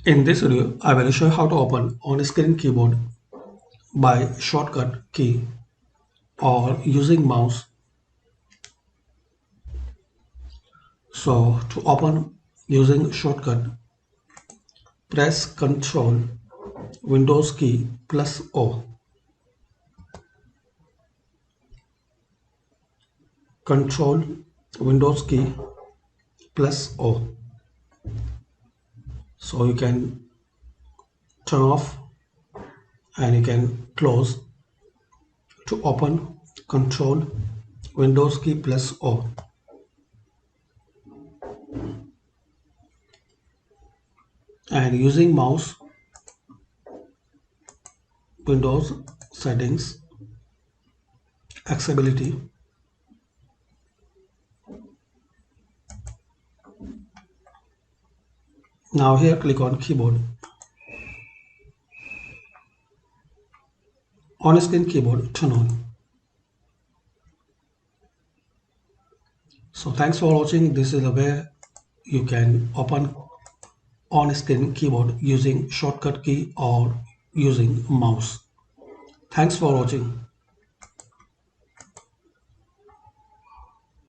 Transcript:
In this video, I will show you how to open on-screen keyboard by shortcut key or using mouse. So to open using shortcut, press Ctrl Windows key plus O. Ctrl Windows key plus O. So you can turn off and you can close. To open, Ctrl Windows key plus O. And using mouse, Windows settings, accessibility. Now here click on keyboard. On-screen keyboard turn on. So thanks for watching. This is the way you can open on-screen keyboard using shortcut key or using mouse. Thanks for watching.